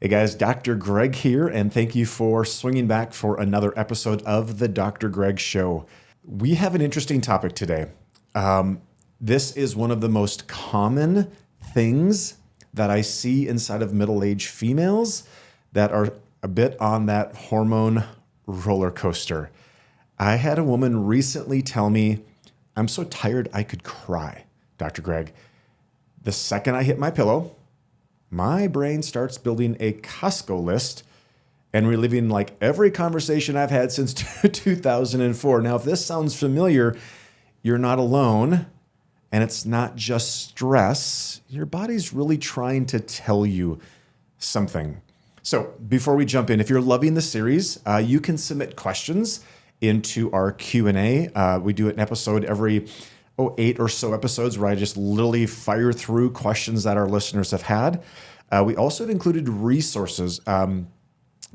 Hey guys, Dr. Greg here, and thank you for swinging back for another episode of the Dr. Greg Show. We have an interesting topic today. This is one of the most common things that I see inside of middle-aged females that are a bit on that hormone roller coaster. I had a woman recently tell me, I'm so tired I could cry, Dr. Greg. The second I hit my pillow, my brain starts building a Costco list and reliving like every conversation I've had since 2004. Now, if this sounds familiar, you're not alone, and it's not just stress. Your body's really trying to tell you something. So before we jump in, if you're loving the series, you can submit questions into our Q&A. We do an episode every 8 or so episodes where I just literally fire through questions that our listeners have had. We also have included resources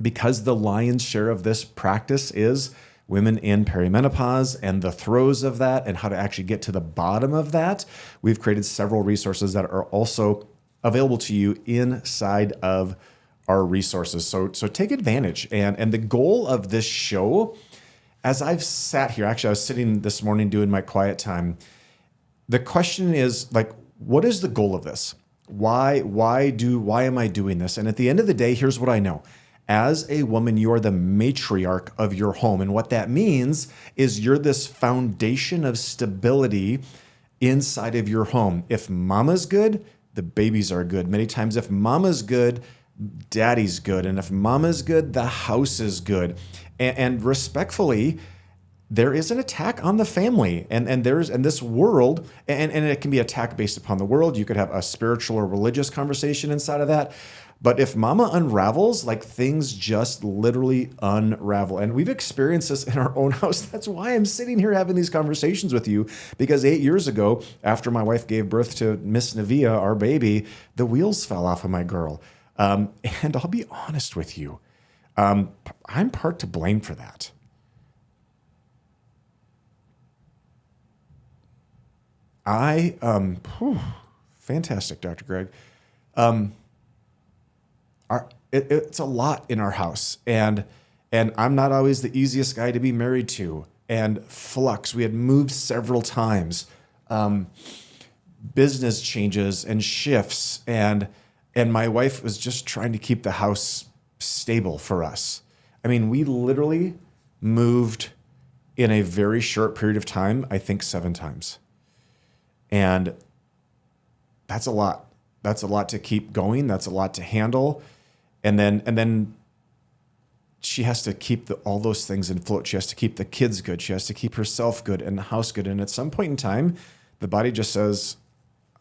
because the lion's share of this practice is women in perimenopause and the throes of that and how to actually get to the bottom of that. We've created several resources that are also available to you inside of our resources. So take advantage. And the goal of this show, as I've sat here, actually I was sitting this morning doing my quiet time. The question is like, what is the goal of this? Why am I doing this? And at the end of the day, here's what I know. As a woman, you are the matriarch of your home. And what that means is you're this foundation of stability inside of your home. If mama's good, the babies are good. Many times if mama's good, daddy's good. And if mama's good, the house is good. And respectfully, there is an attack on the family, and there's in this world, and it can be attack based upon the world. You could have a spiritual or religious conversation inside of that. But if mama unravels, like things just literally unravel. And we've experienced this in our own house. That's why I'm sitting here having these conversations with you, because 8 years ago, after my wife gave birth to Miss Navia, our baby, the wheels fell off of my girl. And I'll be honest with you. I'm part to blame for that. Fantastic, Dr. Greg. It's a lot in our house, and I'm not always the easiest guy to be married to. And flux, we had moved several times, business changes and shifts, and my wife was just trying to keep the house stable for us. I mean, we literally moved in a very short period of time, I think 7 times. And that's a lot. That's a lot to keep going. That's a lot to handle. And then she has to keep all those things afloat. She has to keep the kids good. She has to keep herself good and the house good. And at some point in time, the body just says,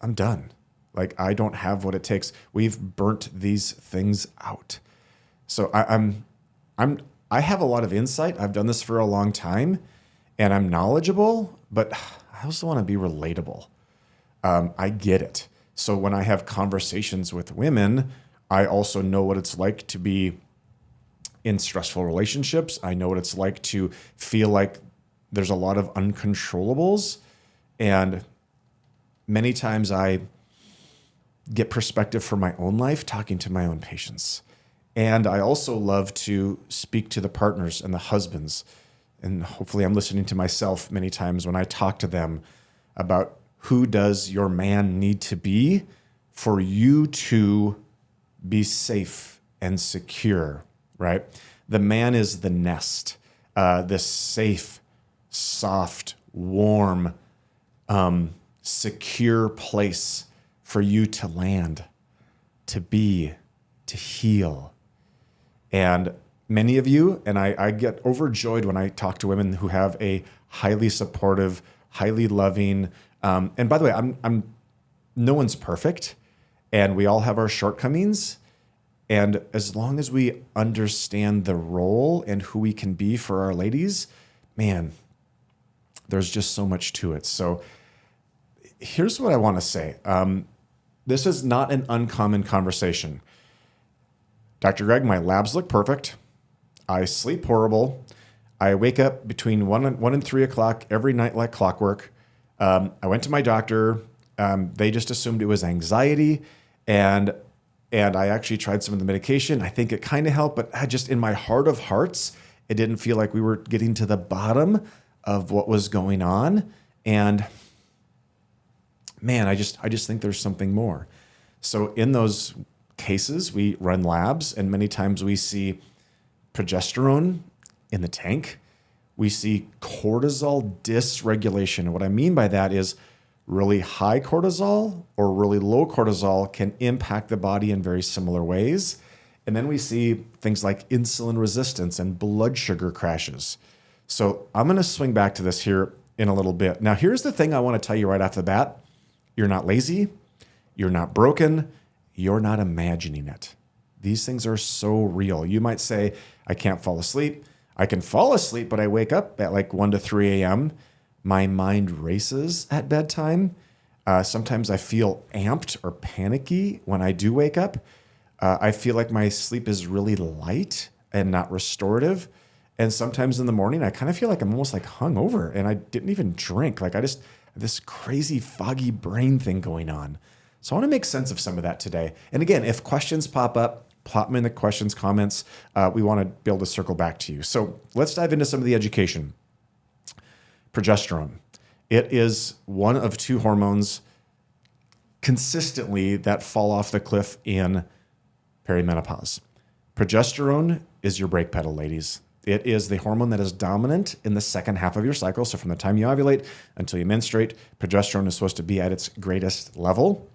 I'm done. Like, I don't have what it takes. We've burnt these things out. So I have a lot of insight. I've done this for a long time, and I'm knowledgeable, but I also want to be relatable. I get it. So when I have conversations with women, I also know what it's like to be in stressful relationships. I know what it's like to feel like there's a lot of uncontrollables. And many times I get perspective for my own life talking to my own patients. And I also love to speak to the partners and the husbands. And hopefully I'm listening to myself many times when I talk to them about who does your man need to be for you to be safe and secure, right? The man is the nest, this safe, soft, warm, secure place for you to land, to be, to heal. And many of you, and I get overjoyed when I talk to women who have a highly supportive, highly loving, and by the way, I'm no one's perfect, and we all have our shortcomings. And as long as we understand the role and who we can be for our ladies, man, there's just so much to it. So here's what I want to say. This is not an uncommon conversation. Dr. Greg, my labs look perfect. I sleep horrible. I wake up between 1 and 3 o'clock every night like clockwork. I went to my doctor. They just assumed it was anxiety. And And I actually tried some of the medication. I think it kind of helped, but I just in my heart of hearts, it didn't feel like we were getting to the bottom of what was going on. And man, I just think there's something more. So in those cases, we run labs, and many times we see progesterone in the tank. We see cortisol dysregulation. And what I mean by that is really high cortisol or really low cortisol can impact the body in very similar ways. And then we see things like insulin resistance and blood sugar crashes. So I'm going to swing back to this here in a little bit. Now, here's the thing I want to tell you right off the bat. You're not lazy. You're not broken. You're not imagining it. These things are so real. You might say, I can't fall asleep. I can fall asleep, but I wake up at like 1 to 3 a.m. My mind races at bedtime. Sometimes I feel amped or panicky when I do wake up. I feel like my sleep is really light and not restorative. And sometimes in the morning, I kind of feel like I'm almost like hungover and I didn't even drink. Like I just have this crazy foggy brain thing going on. So I want to make sense of some of that today. And again, if questions pop up, plop them in the questions, comments. We want to be able to circle back to you. So let's dive into some of the education. Progesterone. It is one of two hormones consistently that fall off the cliff in perimenopause. Progesterone is your brake pedal, ladies. It is the hormone that is dominant in the second half of your cycle. So from the time you ovulate until you menstruate, progesterone is supposed to be at its greatest level.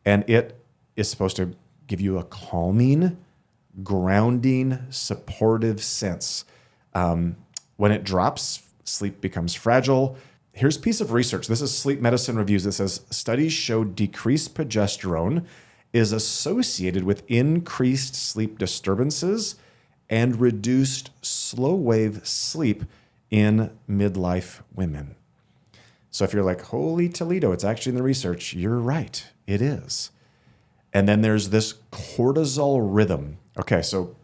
And it is supposed to give you a calming, grounding, supportive sense. When it drops, sleep becomes fragile. Here's a piece of research. This is Sleep Medicine Reviews. It says studies show decreased progesterone is associated with increased sleep disturbances and reduced slow wave sleep in midlife women. So if you're like, holy Toledo, it's actually in the research, you're right, it is. And then there's this cortisol rhythm. Okay, so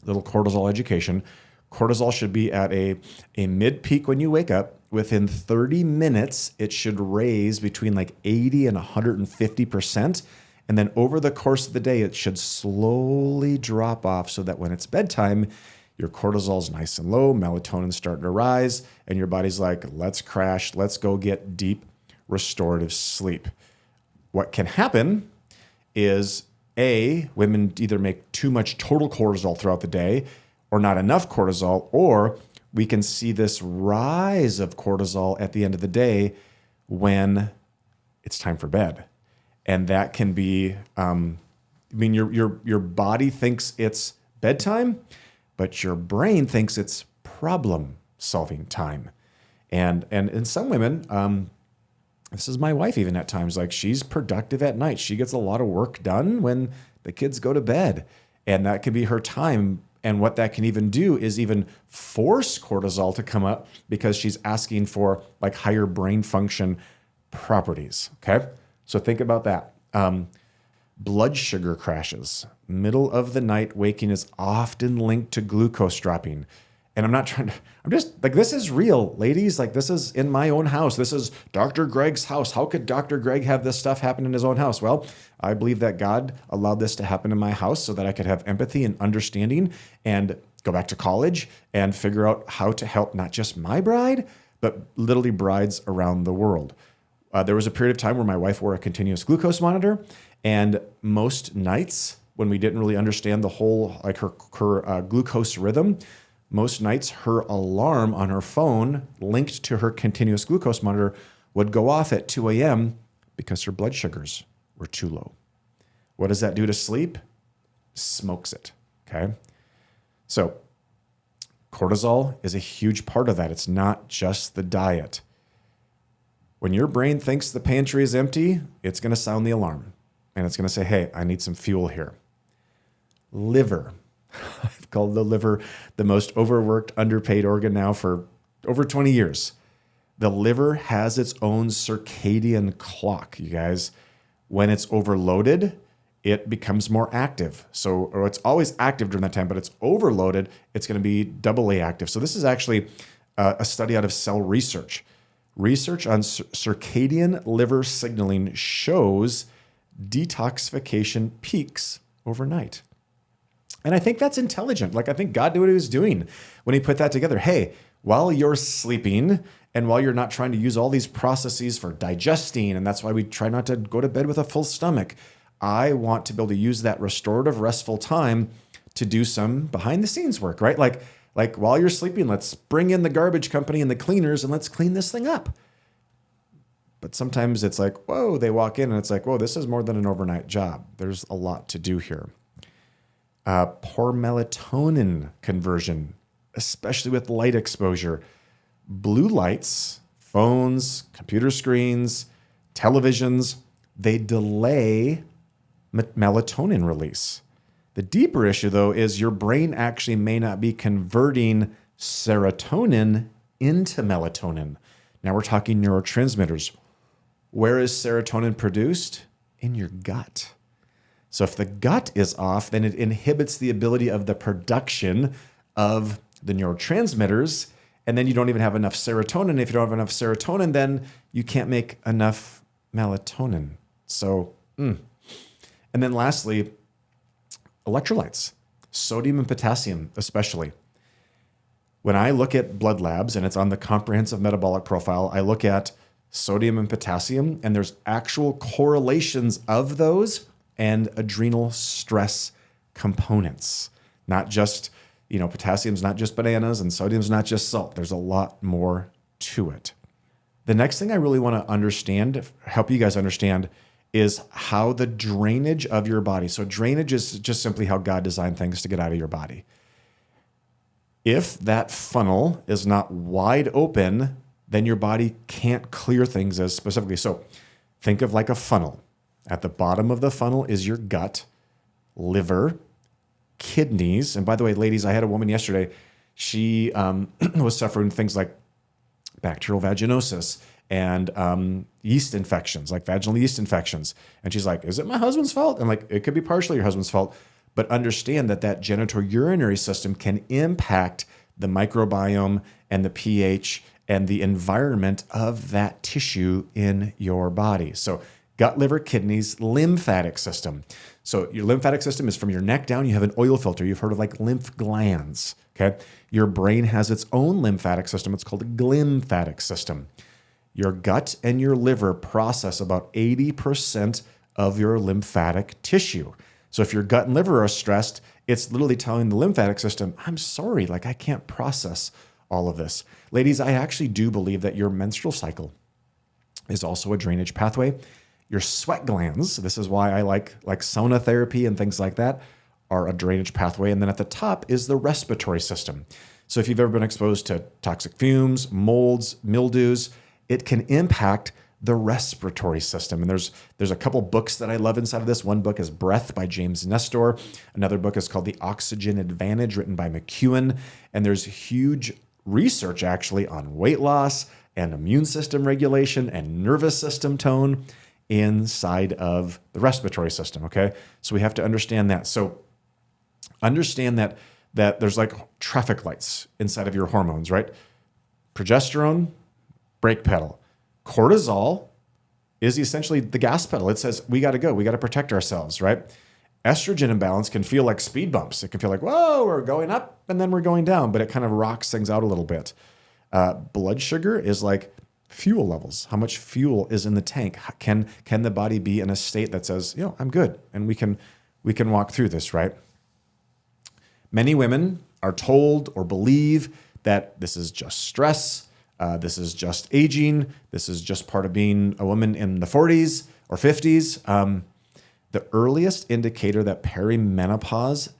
little cortisol education. Cortisol should be at a mid-peak when you wake up. Within 30 minutes, it should raise between like 80 and 150%. And then over the course of the day, it should slowly drop off so that when it's bedtime, your cortisol is nice and low, melatonin's starting to rise, and your body's like, let's crash, let's go get deep restorative sleep. What can happen is women either make too much total cortisol throughout the day or not enough cortisol, or we can see this rise of cortisol at the end of the day when it's time for bed. And that can be, your body thinks it's bedtime, but your brain thinks it's problem solving time. And in some women, this is my wife even at times, like she's productive at night. She gets a lot of work done when the kids go to bed, and that can be her time. And what that can even do is even force cortisol to come up because she's asking for like higher brain function properties. Okay. So think about that. Blood sugar crashes. Middle of the night waking is often linked to glucose dropping. And I'm just like, this is real, ladies. Like this is in my own house. This is Dr. Greg's house. How could Dr. Greg have this stuff happen in his own house? Well, I believe that God allowed this to happen in my house so that I could have empathy and understanding and go back to college and figure out how to help not just my bride, but literally brides around the world. There was a period of time where my wife wore a continuous glucose monitor, and most nights when we didn't really understand the whole, like her glucose rhythm, most nights her alarm on her phone linked to her continuous glucose monitor would go off at 2 a.m. because her blood sugars were too low. What does that do to sleep? Smokes it, okay? So cortisol is a huge part of that. It's not just the diet. When your brain thinks the pantry is empty, it's going to sound the alarm. And it's going to say, hey, I need some fuel here. Liver. I've called the liver the most overworked, underpaid organ now for over 20 years. The liver has its own circadian clock, you guys. When it's overloaded, it becomes more active. Or it's always active during that time, but it's overloaded, it's going to be double A active. So this is actually a study out of Cell Research. Research on circadian liver signaling shows detoxification peaks overnight. And I think that's intelligent. Like, I think God knew what he was doing when he put that together. Hey, while you're sleeping and while you're not trying to use all these processes for digesting, and that's why we try not to go to bed with a full stomach, I want to be able to use that restorative, restful time to do some behind the scenes work, right? Like while you're sleeping, let's bring in the garbage company and the cleaners and let's clean this thing up. But sometimes it's like, whoa, they walk in and it's like, whoa, this is more than an overnight job. There's a lot to do here. Poor melatonin conversion, especially with light exposure. Blue lights, phones, computer screens, televisions, they delay melatonin release. The deeper issue, though, is your brain actually may not be converting serotonin into melatonin. Now we're talking neurotransmitters. Where is serotonin produced? In your gut. So if the gut is off, then it inhibits the ability of the production of the neurotransmitters, and then you don't even have enough serotonin. If you don't have enough serotonin, then you can't make enough melatonin. So, And then lastly, electrolytes, sodium and potassium especially. When I look at blood labs, and it's on the comprehensive metabolic profile, I look at sodium and potassium, and there's actual correlations of those and adrenal stress components. Not just, potassium's not just bananas and sodium's not just salt. There's a lot more to it. The next thing I really want to understand, help you guys understand, is how the drainage of your body. So drainage is just simply how God designed things to get out of your body. If that funnel is not wide open, then your body can't clear things as specifically. So think of like a funnel. At the bottom of the funnel is your gut, liver, kidneys. And by the way, ladies, I had a woman yesterday. She was suffering things like bacterial vaginosis and yeast infections, like vaginal yeast infections. And she's like, is it my husband's fault? And like, it could be partially your husband's fault, but understand that that genitourinary system can impact the microbiome and the pH and the environment of that tissue in your body. So gut, liver, kidneys, lymphatic system. So your lymphatic system is from your neck down. You have an oil filter. You've heard of like lymph glands, okay? Your brain has its own lymphatic system. It's called a glymphatic system. Your gut and your liver process about 80% of your lymphatic tissue. So if your gut and liver are stressed, it's literally telling the lymphatic system, I'm sorry, like I can't process all of this. Ladies, I actually do believe that your menstrual cycle is also a drainage pathway. Your sweat glands, this is why I like sauna therapy and things like that, are a drainage pathway. And then at the top is the respiratory system. So if you've ever been exposed to toxic fumes, molds, mildews, it can impact the respiratory system. And there's a couple books that I love inside of this. One book is Breath by James Nestor. Another book is called The Oxygen Advantage, written by McEwen. And there's huge research actually on weight loss and immune system regulation and nervous system tone inside of the respiratory system, okay? So we have to understand that. So understand that there's like traffic lights inside of your hormones, right? Progesterone, brake pedal. Cortisol is essentially the gas pedal. It says, we got to go. We got to protect ourselves, right? Estrogen imbalance can feel like speed bumps. It can feel like, whoa, we're going up and then we're going down, but it kind of rocks things out a little bit. Blood sugar is like fuel levels. How much fuel is in the tank? Can the body be in a state that says, I'm good and we can walk through this, right? Many women are told or believe that this is just stress. This is just aging. This is just part of being a woman in the 40s or 50s. The earliest indicator that perimenopause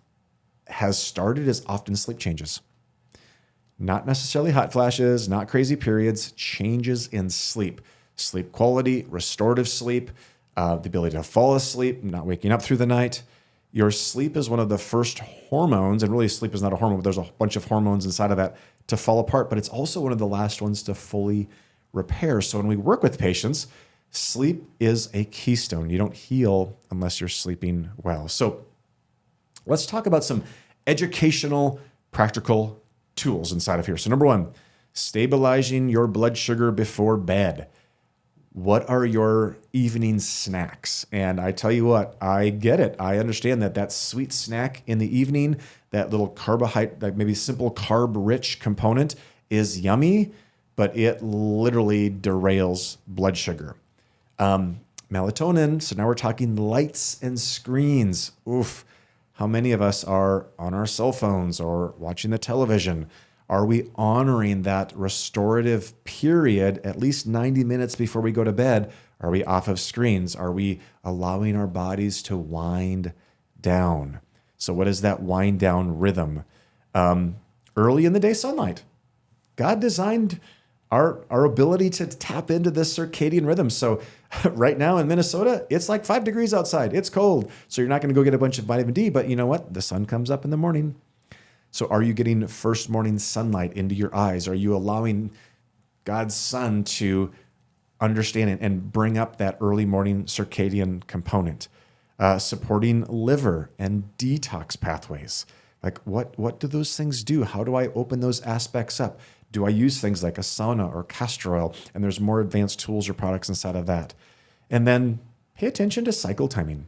has started is often sleep changes. Not necessarily hot flashes, not crazy periods, changes in sleep. Sleep quality, restorative sleep, the ability to fall asleep, not waking up through the night. Your sleep is one of the first hormones, and really sleep is not a hormone, but there's a bunch of hormones inside of that to fall apart, but it's also one of the last ones to fully repair. So when we work with patients, sleep is a keystone. You don't heal unless you're sleeping well. So let's talk about some educational, practical tools inside of here. So number one, stabilizing your blood sugar before bed. What are your evening snacks? And I tell you what, I get it. I understand that sweet snack in the evening, that little carbohydrate, like maybe simple carb-rich component is yummy, but it literally derails blood sugar. Melatonin, so now we're talking lights and screens. Oof, how many of us are on our cell phones or watching the television? Are we honoring that restorative period at least 90 minutes before we go to bed? Are we off of screens? Are we allowing our bodies to wind down? So what is that wind down rhythm? Early in the day sunlight. God designed our ability to tap into this circadian rhythm. So right now in Minnesota, it's like 5 degrees outside. It's cold. So you're not going to go get a bunch of vitamin D, but you know what? The sun comes up in the morning. So are you getting first morning sunlight into your eyes? Are you allowing God's sun to understand and bring up that early morning circadian component? Supporting liver and detox pathways. Like what do those things do? How do I open those aspects up? Do I use things like a sauna or castor oil? And there's more advanced tools or products inside of that. And then pay attention to cycle timing.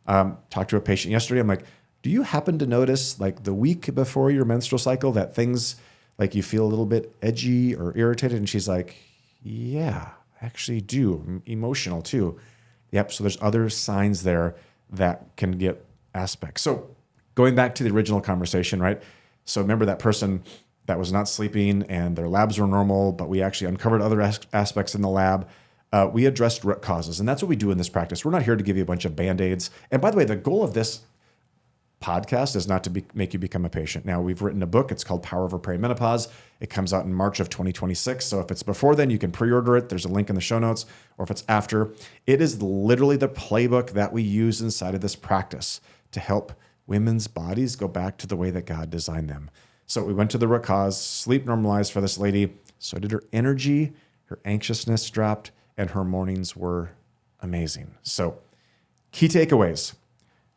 Talked to a patient yesterday. I'm like, do you happen to notice like the week before your menstrual cycle that things like you feel a little bit edgy or irritated? And she's like, yeah, I actually do. Emotional too. Yep. So there's other signs there that can get aspects. So going back to the original conversation, right? So remember that person that was not sleeping and their labs were normal, but we actually uncovered other aspects in the lab. We addressed root causes. And that's what we do in this practice. We're not here to give you a bunch of Band-Aids. And by the way, the goal of this podcast is not to make you become a patient. Now, we've written a book. It's called Power Over Perimenopause. It comes out in March of 2026. So if it's before then, you can pre-order it. There's a link in the show notes. Or if it's after, it is literally the playbook that we use inside of this practice to help women's bodies go back to the way that God designed them. So we went to the root cause, sleep normalized for this lady. So did her energy, her anxiousness dropped, and her mornings were amazing. So key takeaways.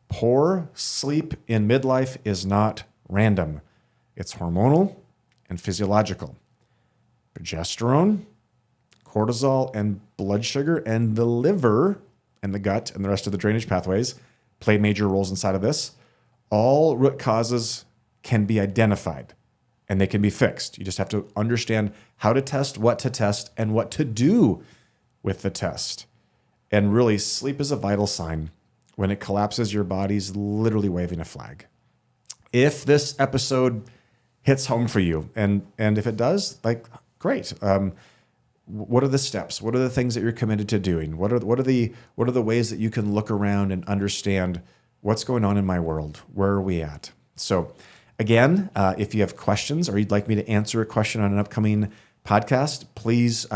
Poor sleep in midlife is not random. It's hormonal and physiological. Progesterone, cortisol, and blood sugar, and the liver and the gut and the rest of the drainage pathways play major roles inside of this. All root causes can be identified and they can be fixed. You just have to understand how to test, what to test, and what to do with the test. And really, sleep is a vital sign. When it collapses, your body's literally waving a flag. If this episode hits home for you, and if it does, like, great. What are the steps? What are the things that you're committed to doing? What are the ways that you can look around and understand what's going on in my world? Where are we at? So again, if you have questions or you'd like me to answer a question on an upcoming podcast, please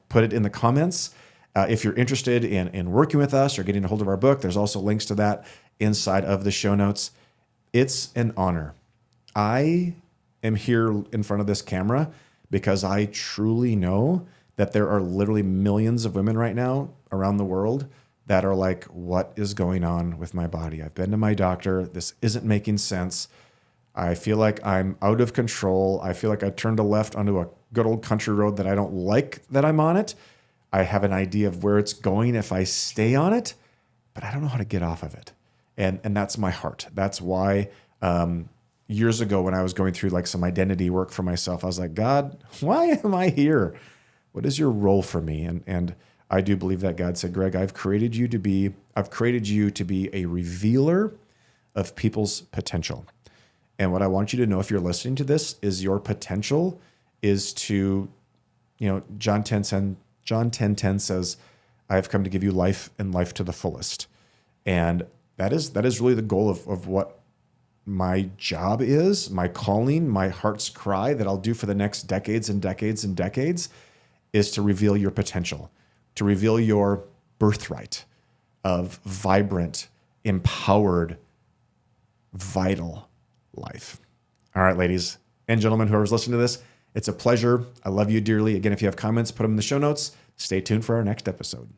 put it in the comments. If you're interested in working with us or getting a hold of our book, there's also links to that inside of the show notes. It's an honor. I am here in front of this camera because I truly know that there are literally millions of women right now around the world that are like, what is going on with my body? I've been to my doctor. This isn't making sense. I feel like I'm out of control. I feel like I turned a left onto a good old country road that I don't like that I'm on it. I have an idea of where it's going if I stay on it, but I don't know how to get off of it. And that's my heart. That's why years ago when I was going through like some identity work for myself, I was like, God, why am I here? What is your role for me? And I do believe that God said, Greg, I've created you to be a revealer of people's potential. And what I want you to know if you're listening to this is your potential is to, John 10:10 says, I have come to give you life and life to the fullest. And that is really the goal of what my job is, my calling, my heart's cry that I'll do for the next decades and decades and decades is to reveal your potential, to reveal your birthright of vibrant, empowered, vital life. All right, ladies and gentlemen, whoever's listening to this, it's a pleasure. I love you dearly. Again, if you have comments, put them in the show notes. Stay tuned for our next episode.